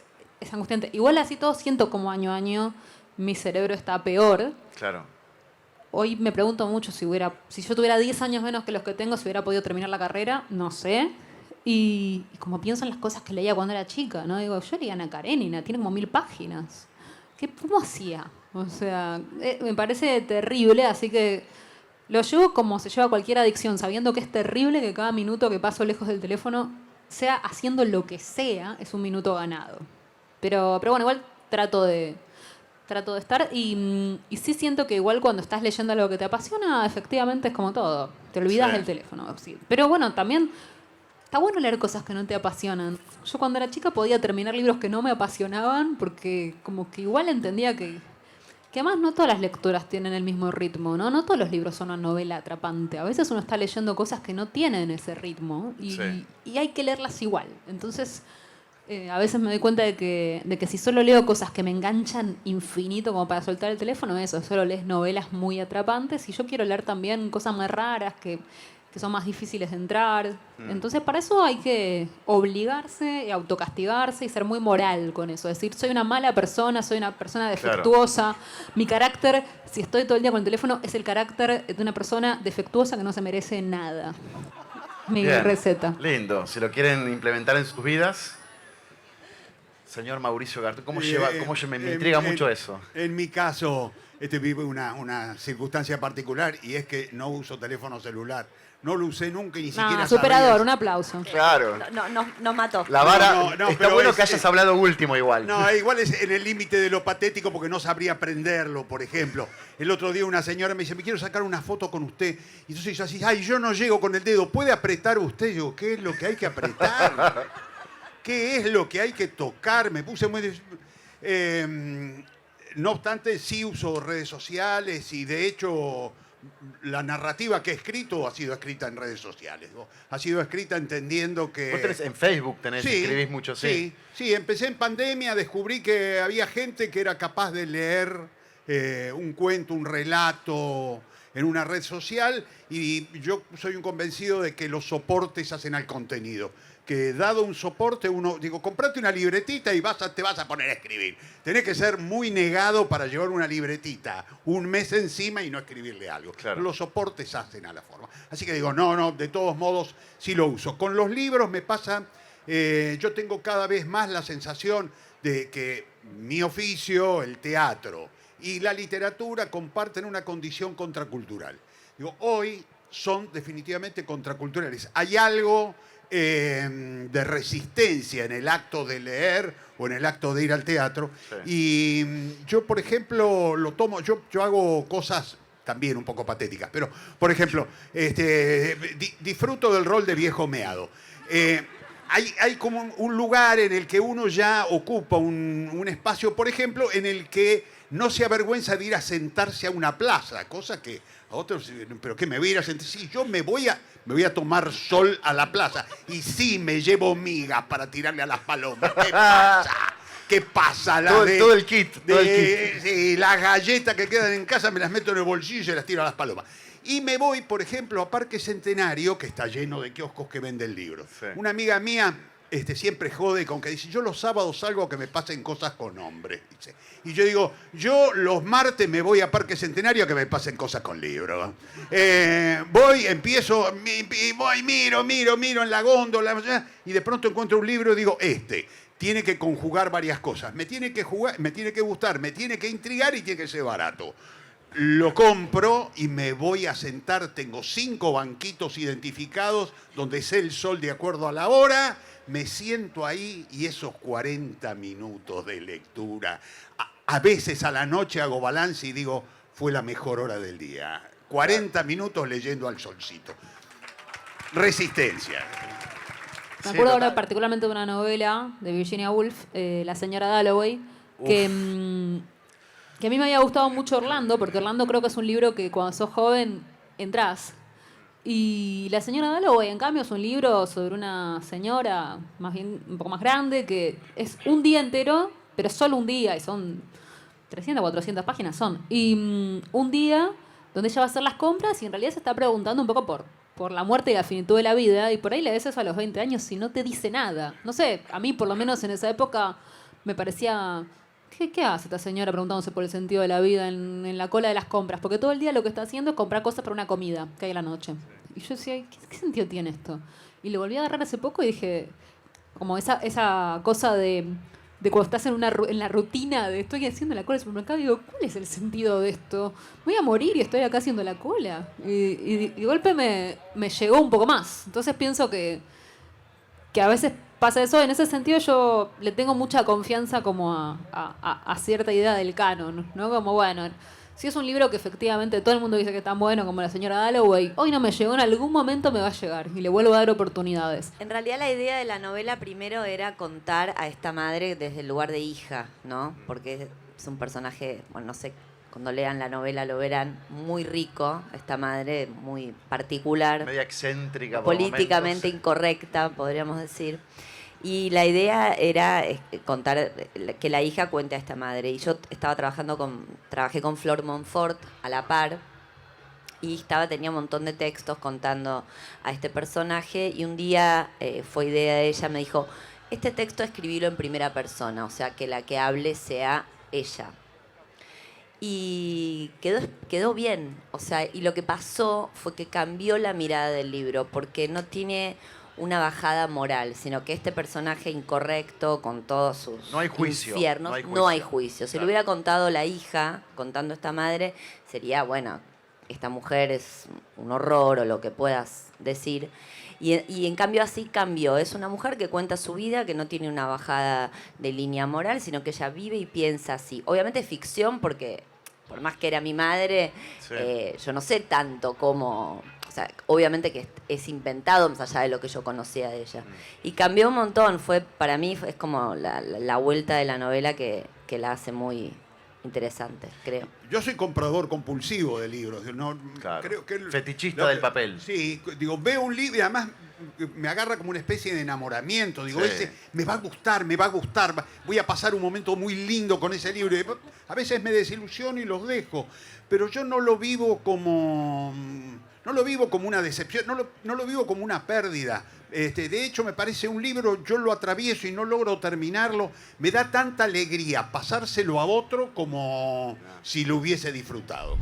angustiante. Igual así todo siento como año a año mi cerebro está peor. Claro. Hoy me pregunto mucho si yo tuviera 10 años menos que los que tengo, si hubiera podido terminar la carrera, no sé. Y como pienso en las cosas que leía cuando era chica, ¿no? Digo, yo leía Ana Karenina, tiene como 1000 páginas. ¿Cómo hacía? O sea, me parece terrible, así que lo llevo como se lleva cualquier adicción, sabiendo que es terrible que cada minuto que paso lejos del teléfono, sea haciendo lo que sea, es un minuto ganado. Pero bueno, igual trato de estar y sí siento que igual cuando estás leyendo algo que te apasiona, efectivamente es como todo. Te olvidas del teléfono. Sí. Pero bueno, también está bueno leer cosas que no te apasionan. Yo cuando era chica podía terminar libros que no me apasionaban porque como que igual entendía que además no todas las lecturas tienen el mismo ritmo, ¿no? No todos los libros son una novela atrapante. A veces uno está leyendo cosas que no tienen ese ritmo y hay que leerlas igual. Entonces, a veces me doy cuenta de que si solo leo cosas que me enganchan infinito como para soltar el teléfono, solo lees novelas muy atrapantes y yo quiero leer también cosas más raras que son más difíciles de entrar. Entonces, para eso hay que obligarse, autocastigarse y ser muy moral con eso. Es decir, soy una mala persona, soy una persona defectuosa. Claro. Mi carácter, si estoy todo el día con el teléfono, es el carácter de una persona defectuosa que no se merece nada. Mi receta. Lindo. Si lo quieren implementar en sus vidas. Señor Mauricio Gartú, me intriga mucho eso. En mi caso, vive una circunstancia particular y es que no uso teléfono celular. No lo usé nunca y ni siquiera superador, sabía. Un aplauso. Claro. Nos mató. La vara, está bueno que hayas hablado último igual. No, igual es en el límite de lo patético porque no sabría prenderlo, por ejemplo. El otro día una señora me dice, me quiero sacar una foto con usted. Y entonces yo así, yo no llego con el dedo, ¿puede apretar usted? Y yo, ¿qué es lo que hay que apretar? ¿Qué es lo que hay que tocar? Me puse muy... no obstante, sí uso redes sociales y de hecho la narrativa que he escrito ha sido escrita en redes sociales, ¿no? Ha sido escrita entendiendo que... Vos tenés en Facebook, escribís mucho, sí. Sí, empecé en pandemia, descubrí que había gente que era capaz de leer un cuento, un relato en una red social y yo soy un convencido de que los soportes hacen al contenido. Que dado un soporte, comprate una libretita y te vas a poner a escribir. Tenés que ser muy negado para llevar una libretita un mes encima y no escribirle algo. Claro. Los soportes hacen a la forma. Así que no, de todos modos sí lo uso. Con los libros me pasa, yo tengo cada vez más la sensación de que mi oficio, el teatro y la literatura comparten una condición contracultural. Hoy son definitivamente contraculturales. Hay algo... de resistencia en el acto de leer o en el acto de ir al teatro. Sí. Y yo, por ejemplo, lo tomo, yo hago cosas también un poco patéticas. Pero, por ejemplo, disfruto del rol de viejo meado. Hay como un lugar en el que uno ya ocupa un espacio, por ejemplo, en el que no se avergüenza de ir a sentarse a una plaza, cosa que a otros, ¿pero qué me voy a ir a sentar? Sí, yo me voy a tomar sol a la plaza. Y sí, me llevo migas para tirarle a las palomas. ¿Qué pasa? ¿Qué pasa? Todo el kit. Sí, las galletas que quedan en casa me las meto en el bolsillo y se las tiro a las palomas. Y me voy, por ejemplo, a Parque Centenario, que está lleno de kioscos que venden libros. Sí. Una amiga mía siempre jode con que dice, yo los sábados salgo a que me pasen cosas con hombres. Dice. Y yo digo, yo los martes me voy a Parque Centenario a que me pasen cosas con libros. Voy, empiezo, voy, miro en la góndola, y de pronto encuentro un libro y digo, tiene que conjugar varias cosas. Me tiene que gustar, me tiene que intrigar y tiene que ser barato. Lo compro y me voy a sentar. Tengo 5 banquitos identificados donde sé el sol de acuerdo a la hora. Me siento ahí y esos 40 minutos de lectura. A veces a la noche hago balance y digo, fue la mejor hora del día. 40 minutos leyendo al solcito. Resistencia. Me acuerdo ahora particularmente de una novela de Virginia Woolf, La señora Dalloway, que a mí me había gustado mucho Orlando, porque Orlando creo que es un libro que cuando sos joven entrás. Y La señora Dalloway, en cambio, es un libro sobre una señora más bien un poco más grande, que es un día entero, pero solo un día, y son 300 o 400 páginas son. Y un día donde ella va a hacer las compras y en realidad se está preguntando un poco por la muerte y la finitud de la vida, y por ahí le ves eso a los 20 años y no te dice nada. No sé, a mí por lo menos en esa época me parecía... ¿Qué hace esta señora preguntándose por el sentido de la vida en la cola de las compras? Porque todo el día lo que está haciendo es comprar cosas para una comida que hay a la noche. Y yo decía, ¿qué sentido tiene esto? Y lo volví a agarrar hace poco y dije, como esa cosa de cuando estás en la rutina de estoy haciendo la cola del supermercado, digo, ¿cuál es el sentido de esto? Voy a morir y estoy acá haciendo la cola. Y de golpe me llegó un poco más. Entonces pienso que a veces pasa eso. En ese sentido yo le tengo mucha confianza como a cierta idea del canon, ¿no? Como, bueno, si es un libro que efectivamente todo el mundo dice que es tan bueno como La señora Dalloway, hoy no me llegó, en algún momento me va a llegar y le vuelvo a dar oportunidades. En realidad la idea de la novela primero era contar a esta madre desde el lugar de hija, ¿no? Porque es un personaje, bueno, no sé, cuando lean la novela lo verán, muy rico, esta madre muy particular. Media excéntrica. Políticamente incorrecta, podríamos decir. Y la idea era contar, que la hija cuente a esta madre. Y yo trabajé con Flor Montfort a la par. Y tenía un montón de textos contando a este personaje. Y un día fue idea de ella, me dijo, este texto escribirlo en primera persona. O sea, que la que hable sea ella. Y quedó bien. O sea, y lo que pasó fue que cambió la mirada del libro. Porque no tiene una bajada moral, sino que este personaje incorrecto, con todos sus no hay juicio, infiernos, no hay juicio. Si lo hubiera contado la hija, contando esta madre, sería, bueno, esta mujer es un horror o lo que puedas decir. Y en cambio así cambió. Es una mujer que cuenta su vida, que no tiene una bajada de línea moral, sino que ella vive y piensa así. Obviamente es ficción porque, por más que era mi madre, sí. Yo no sé tanto cómo... O sea, obviamente que es inventado más allá de lo que yo conocía de ella. Y cambió un montón. Para mí es como la vuelta de la novela que la hace muy interesante, creo. Yo soy comprador compulsivo de libros. No, claro. Creo que fetichista del papel. Sí, digo, veo un libro y además me agarra como una especie de enamoramiento. Digo, sí. me va a gustar, voy a pasar un momento muy lindo con ese libro. A veces me desilusiono y los dejo, pero yo no lo vivo como... No lo vivo como una decepción, no lo vivo como una pérdida. De hecho, me parece un libro, yo lo atravieso y no logro terminarlo. Me da tanta alegría pasárselo a otro como si lo hubiese disfrutado.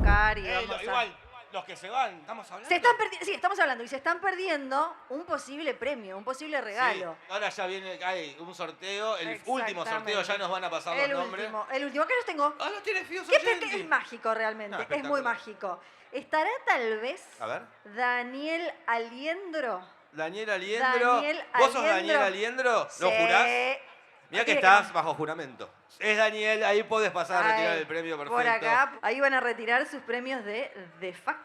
Cari, igual, los que se van, estamos hablando. Sí, estamos hablando. Y se están perdiendo un posible premio, un posible regalo. Sí, ahora ya hay un sorteo, el último sorteo, ya nos van a pasar los nombres. El último, que los tengo. Ah, los tienes Fios Es mágico realmente, es muy mágico. ¿Estará tal vez Daniel Aliendro? ¿Daniel Aliendro? ¿Vos sos Daniel Aliendro? Sí. ¿Lo jurás? Mirá que estás bajo juramento. Es Daniel, ahí podés pasar a retirar el premio perfecto. Por acá, ahí van a retirar sus premios de The Fuck.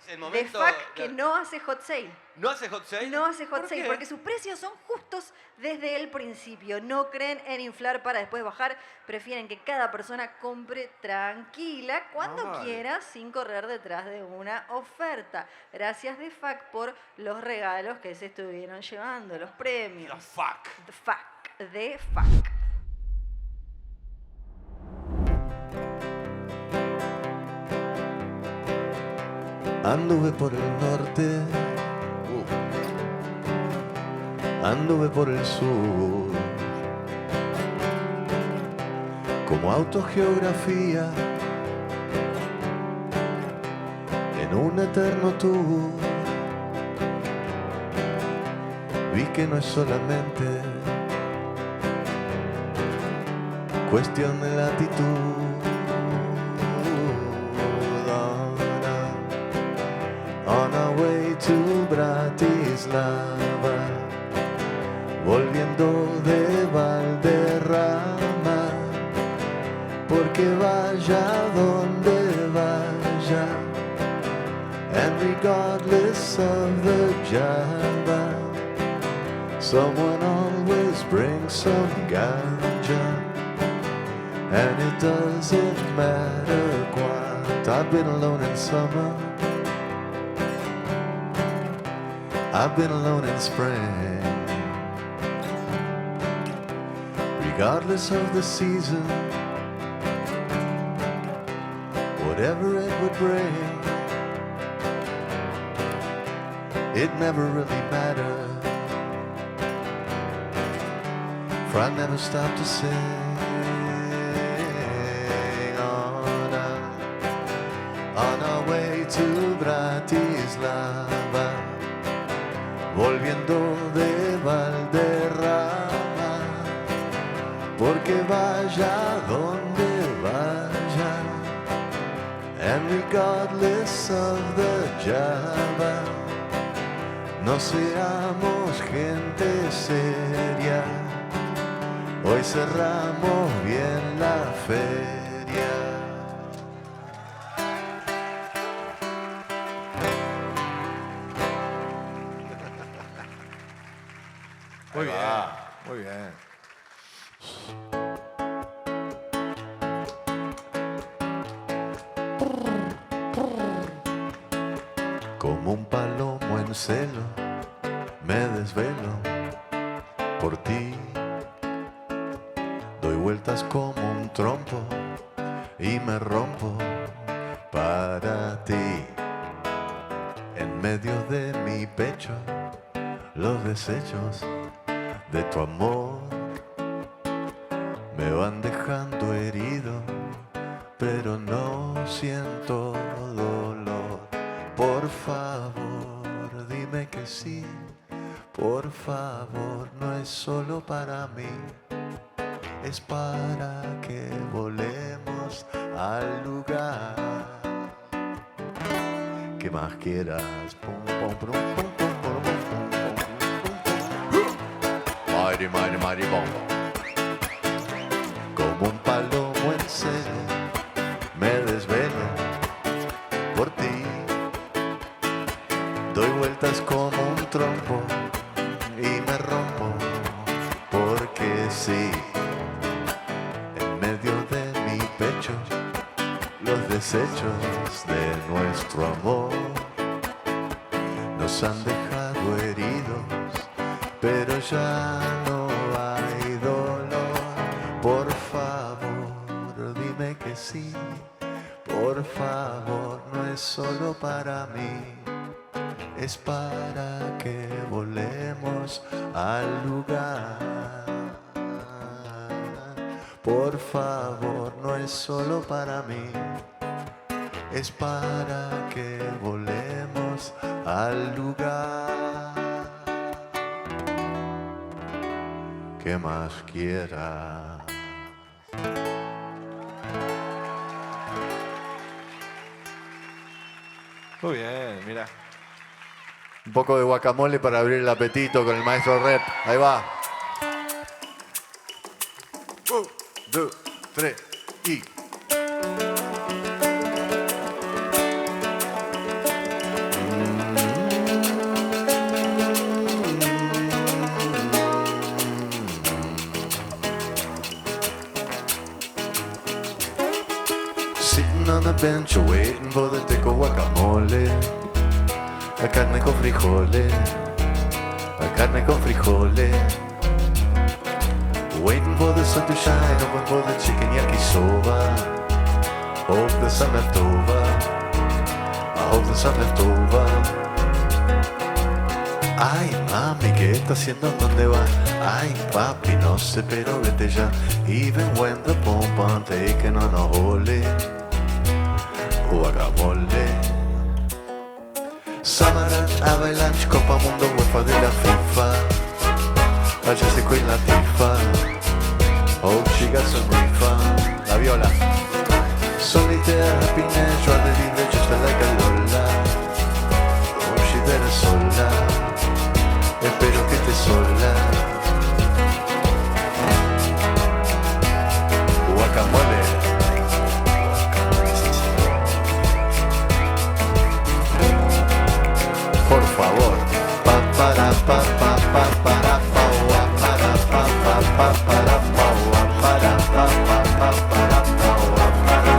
Es el The momento. Fuck que no hace hot sale. ¿No hace hot sale? No hace hot ¿Por sale qué? porque sus precios son justos desde el principio. No creen en inflar para después bajar. Prefieren que cada persona compre tranquila cuando Vale. quiera sin correr detrás de una oferta. Gracias The Fuck por los regalos que se estuvieron llevando, los premios. The Fuck. The Fuck. The Fuck. Anduve por el norte, anduve por el sur, como autogeografía en un eterno tour. Vi que no es solamente cuestión de latitud. On our way to Bratislava, volviendo de Valderrama, porque vaya donde vaya, and regardless of the Java, someone always brings some ganja, and it doesn't matter quite. I've been alone in summer, I've been alone in spring. Regardless of the season, whatever it would bring, it never really mattered, for I never stopped to sing. On our way to Bratislava, volviendo de Valderrama, porque vaya donde vaya, and regardless of the Java, no seamos gente seria, hoy cerramos bien la feria. Muy bien, muy bien. Como un palomo en celo, me desvelo por ti. Doy vueltas como un trompo y me rompo para ti. En medio de mi pecho, los desechos de tu amor me van dejando herido, pero no siento dolor. Por favor, dime que sí. Por favor, no es solo para mí, es para que volemos al lugar que más quieras. Pum, pum, pum, pum, pum, pum, pum, pum, pum. Mighty, mighty, mighty, bom, bom. Como un palomo en celo, me desvelo por ti. Doy vueltas como un trompo y me rompo porque sí. En medio de mi pecho, los desechos de nuestro amor nos han dejado heridos, pero ya no hay dolor. Por favor, dime que sí. Por favor, no es solo para mí, es para que volemos al lugar. Por favor, no es solo para mí, es para que volemos al lugar que más quiera. Muy bien, mira. Un poco de guacamole para abrir el apetito con el maestro Rep. Ahí va. 2, 3 y... Sitting on the bench waiting for the tico guacamole. La carne con frijoles. La carne con frijoles. Waiting for the sun to shine, hoping for the chicken yakisoba. Hope the sun left over. I hope the sun left over. Ay, mami, ¿qué está haciendo? ¿Dónde va? Ay, papi, no sé, pero vete ya. Even when the pump on taking on a hole. Guacamole. Samaran, Avalanche, Copa Mundo, UEFA de la FIFA. Allá se cuela la tifa. Oh, she got some refund. La viola. Solitaire, happiness, joie de vivre, just like a Lola. Oh, she better sola. Espero que estés sola. Guacamole. Por favor. Pa para pa pa pa para pa wa para pa pa pa para pa wa para pa pa pa para pa wa para.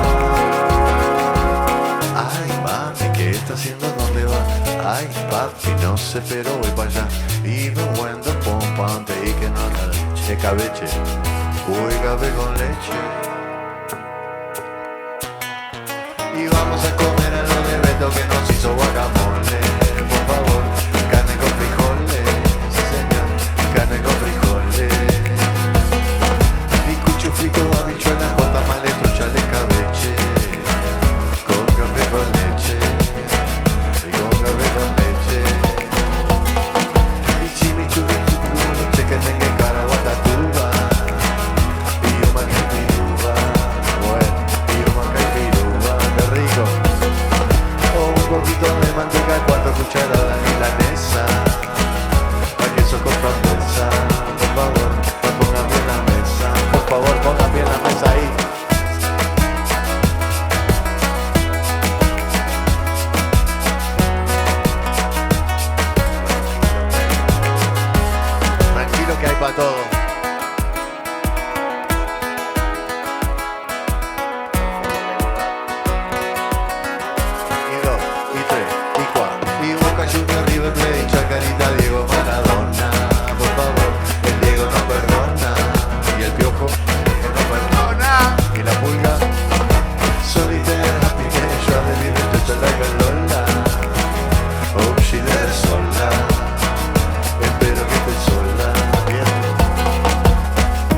Ay, mami, ¿qué está haciendo? ¿Dónde va? Ay, papi, no sé, pero voy para allá. Even when the pump on taking on a leche cabeche. Uy, café con leche. Y vamos a comer a lo de Beto que nos hizo guacamole. Por favor, carne con frijoles. Sí, señor, carne con frijoles. Picucho frito, habichuelas, guacamole, trucha de cabeche. Con café con leche. Y con café con leche. Y chimichurri, chicken en cara, guatatuba. Y yo maqué piruba. Bueno, y yo maqué piruba. Qué rico. Oh, un poquito de manteca, 4 cucharadas de milanesa. Pa' queso con frambuesa. Por favor, pongan bien la mesa. Por favor, pongan bien la mesa ahí. Tranquilo que hay para todo. Y 2, y 3, y 4. Y Boca Junior, River Plate, Chacarita, Diego Maradona. Por favor, el Diego no perdona. Y el Piojo, que no perdona. Y la Pulga, Solitaire, happiness, joie de vivre, just like a Lola. Oh, she there sola. Espero que estés sola. Bien.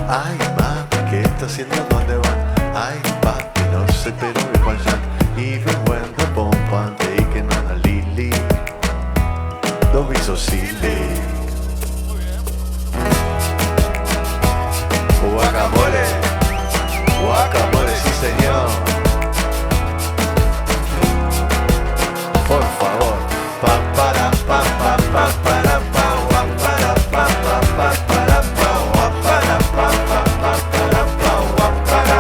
Ay, mami, ¿qué está haciendo? ¿Dónde va? Ay, papi, no sé, pero voy para allá. Even when the pump on taking on a lily. Don't be so silly. Guacamole. Guacamole, sí señor. Por favor. Pa para pa pa pa para pa wa para pa pa pa para pa wa para pa pa pa para pa wa para.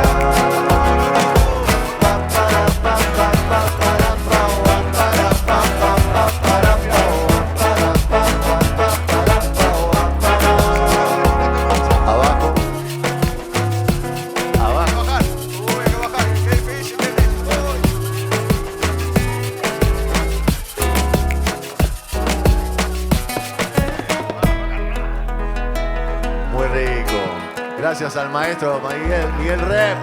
Pa para pa pa pa para pa wa para pa pa pa para pa wa para pa pa pa para pa wa para. Abajo. Abajo. Qué difícil, qué difícil. Muy rico. Gracias al maestro Miguel Rep.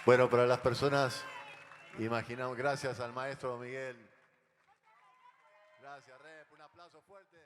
Bueno, para las personas, imaginamos, gracias al maestro Miguel. Gracias, Rep. Un aplauso fuerte.